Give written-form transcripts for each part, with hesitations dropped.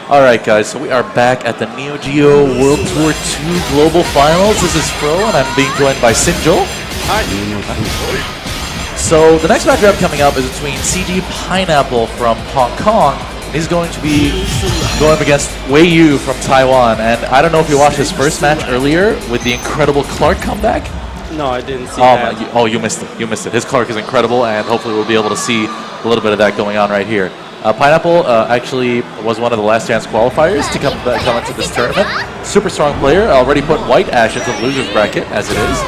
Alright guys, so we are back at the Neo Geo World Tour 2 Global Finals. This is Fro and I'm being joined by Sinjul. Hi. So the next match we have coming up is between CG Pineapple from Hong Kong. He's going to be going up against WeiYu from Taiwan. And I don't know if you watched his first match earlier with the incredible Clark comeback. No, I didn't see that. You missed it. You missed it. His Clark is incredible, and hopefully we'll be able to see a little bit of that going on right here. Pineapple actually was one of the last chance qualifiers to come into this tournament. Super strong player. Already put White Ash into the loser's bracket as it is.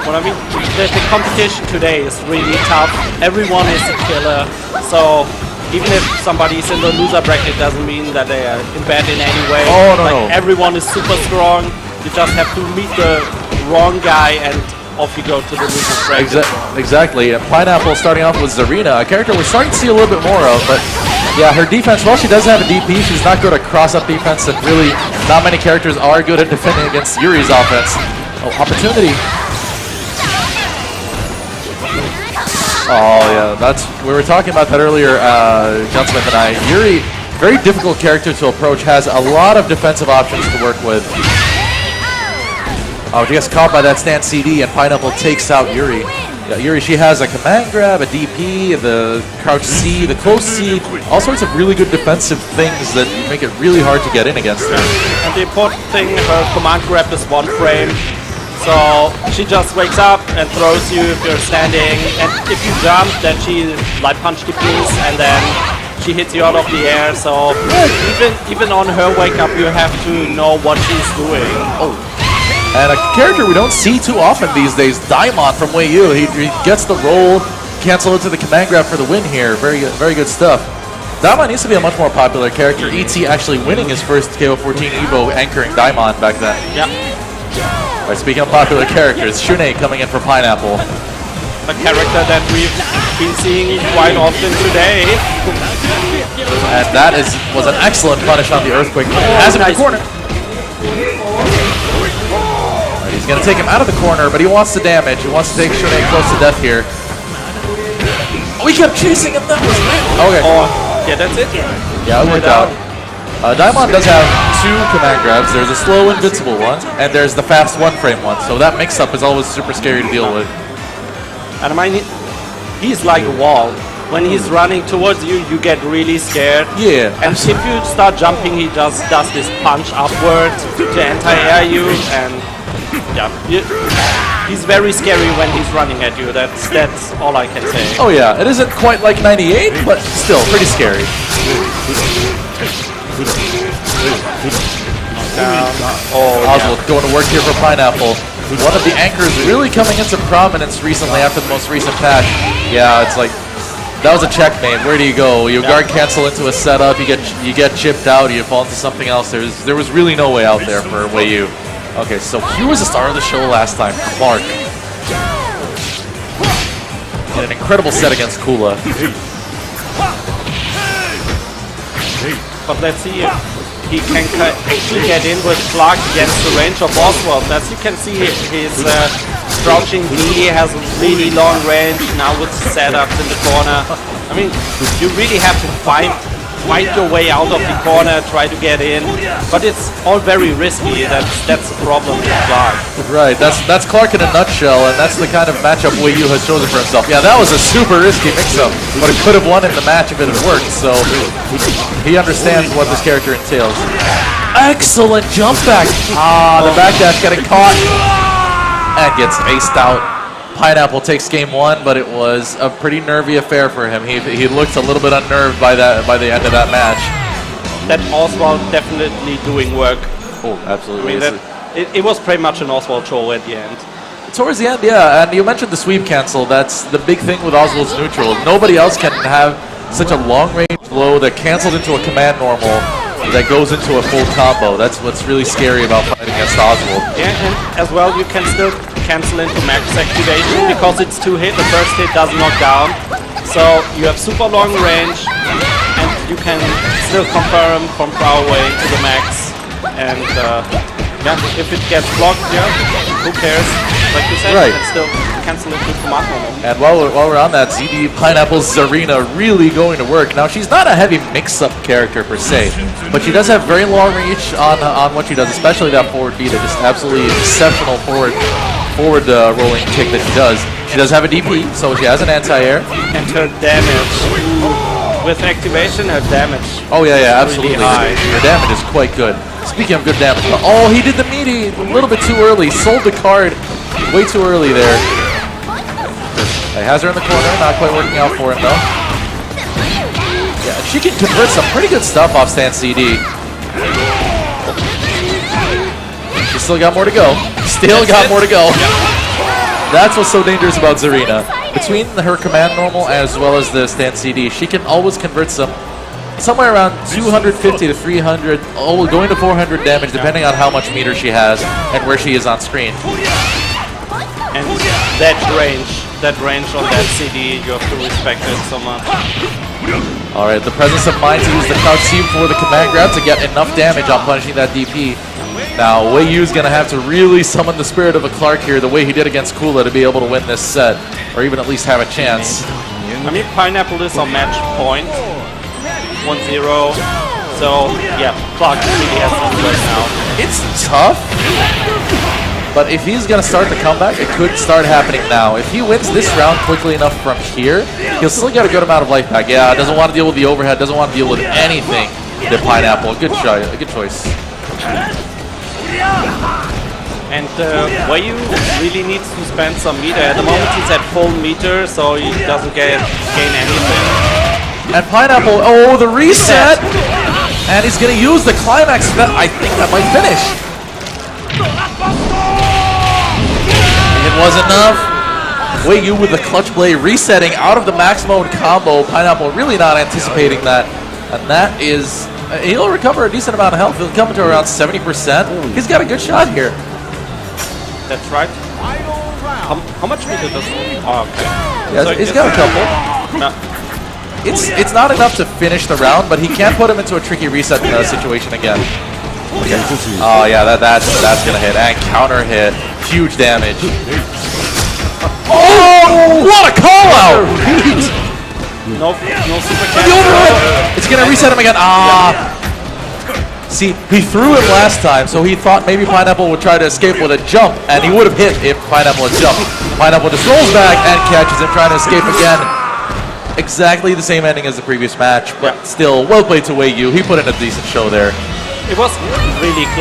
Well, I mean, the competition today is really tough. Everyone is a killer. So even if somebody's in the loser bracket, doesn't mean that they are in bad in any way. Oh no, no. Everyone is super strong. You just have to meet the wrong guy and off you go to the loser's bracket. Exactly. Pineapple starting off with Zarina, a character we're starting to see a little bit more of, but yeah, her defense, while she does have a DP, she's not good at cross-up defense, and really not many characters are good at defending against Yuri's offense. Oh, opportunity. Oh yeah, we were talking about that earlier, Gunsmith and I. Yuri, very difficult character to approach, has a lot of defensive options to work with. Oh, she gets caught by that stand CD, and Pineapple takes out Yuri. Yeah, Yuri, she has a command grab, a DP, the crouch C, the close C, all sorts of really good defensive things that make it really hard to get in against her. And the important thing, her command grab is one frame. So she just wakes up and throws you if you're standing, and if you jump, then she light punch DPs, and then she hits you out of the air. So even on her wake up, you have to know what she's doing. Oh. And a character we don't see too often these days, Daimon from WeiYu. He gets the roll, cancel into the command grab for the win here. Very good stuff. Daimon needs to be a much more popular character. ET actually winning his first KO14 Evo anchoring Daimon back then. Yeah. Right, speaking of popular characters, Shune coming in for Pineapple. A character that we've been seeing quite often today. And that was an excellent punish on the Earthquake. Has him in the corner. He's going to take him out of the corner, but he wants the damage. He wants to take Shune close to death here. Oh, he kept chasing him. That was it. Okay. Oh, yeah, that's it. Yeah, it worked out. Daimon does have two command grabs. There's a slow invincible one, and there's the fast one-frame one. So that mix-up is always super scary to deal with. And I mean, he's like a wall. When he's running towards you, you get really scared. Yeah. And if you start jumping, he just does this punch upward to anti-air you, and yeah, he's very scary when he's running at you. That's all I can say. Oh yeah, it isn't quite like 98, but still pretty scary. Oswald going to work here for Pineapple. One of the anchors really coming into prominence recently after the most recent patch. Yeah, it's like that was a checkmate. Where do you go? You guard cancel into a setup. You get chipped out. You fall into something else. There was really no way out there for WeiYu. Okay, so he was the star of the show last time, Clark. In an incredible set against Kula. But let's see if he can actually get in with Clark against the range of Oswald. As you can see, his crouching D has a really long range now with setups in the corner. I mean, you really have to fight your way out of the corner, try to get in, but it's all very risky. That's the problem with Clark. Right, that's Clark in a nutshell, and that's the kind of matchup WeiYu has chosen for himself. Yeah, that was a super risky mix-up, but it could have won in the match if it had worked, so he understands what this character entails. Excellent jump back! Ah, the backdash getting caught, and gets aced out. Pineapple takes game one, but it was a pretty nervy affair for him. He looked a little bit unnerved by the end of that match. That Oswald definitely doing work. Oh, absolutely. I mean, it was pretty much an Oswald show at the end. Towards the end, yeah. And you mentioned the sweep cancel. That's the big thing with Oswald's neutral. Nobody else can have such a long-range blow that cancels into a command normal that goes into a full combo. That's what's really scary about fighting against Oswald. Yeah, and as well, you can still cancel into max activation because it's 2 hit. The first hit doesn't knock down. So you have super long range, and you can still confirm from far away to the max. And yeah, if it gets blocked, yeah, who cares? Like you said, right. It's still cancel into command moment. And while we're on that, ZD Pineapple's Zarina really going to work. Now, she's not a heavy mix-up character per se, but she does have very long reach on what she does, especially that forward B, that just absolutely exceptional forward rolling kick that she does. She does have a DP, so she has an anti-air. And her damage, with activation, her damage. Oh yeah, absolutely. Really high. Her damage is quite good. Speaking of good damage, oh, he did the meaty a little bit too early. Sold the card way too early there. He has her in the corner, not quite working out for him though. Yeah, she can convert some pretty good stuff off stand CD. She's still got more to go. Still got more to go. That's what's so dangerous about Zarina. Between her command normal as well as the stand CD, she can always convert somewhere around 250 to 300, going to 400 damage depending on how much meter she has and where she is on screen. And that range on that CD, you have to respect it so much. Alright, the presence of mind to use the crouch seam for the command grab to get enough damage on punishing that DP. Now, WeiYu's going to have to really summon the spirit of a Clark here the way he did against Kula to be able to win this set, or even at least have a chance. I mean, Pineapple is on match point, 1-0, so yeah, Clark really has to do it now. It's tough, but if he's going to start the comeback, it could start happening now. If he wins this round quickly enough from here, he'll still get a good amount of life back. Yeah, doesn't want to deal with the overhead, doesn't want to deal with anything. The Pineapple, good shot, a good choice. And WeiYu really needs to spend some meter. At the moment he's at full meter, so he doesn't gain anything. And Pineapple, oh, the reset! And he's going to use the climax. I think that might finish. It was enough. WeiYu with the clutch play, resetting out of the max mode combo. Pineapple really not anticipating that. And that is... he'll recover a decent amount of health. He'll come to around 70%. He's got a good shot here. That's right. How much meter does he? Oh, okay. Yeah, so he's got a couple. No. It's not enough to finish the round, but he can put him into a tricky reset situation again. Okay. Oh yeah, that's gonna hit. And counter hit. Huge damage. Oh! What a call out! No super It's gonna reset him again. Ah! See, he threw him last time, so he thought maybe Pineapple would try to escape with a jump, and he would have hit if Pineapple had jumped. Pineapple just rolls back and catches him, trying to escape again. Exactly the same ending as the previous match, but still, well played to WeiYu. He put in a decent show there. It was really close.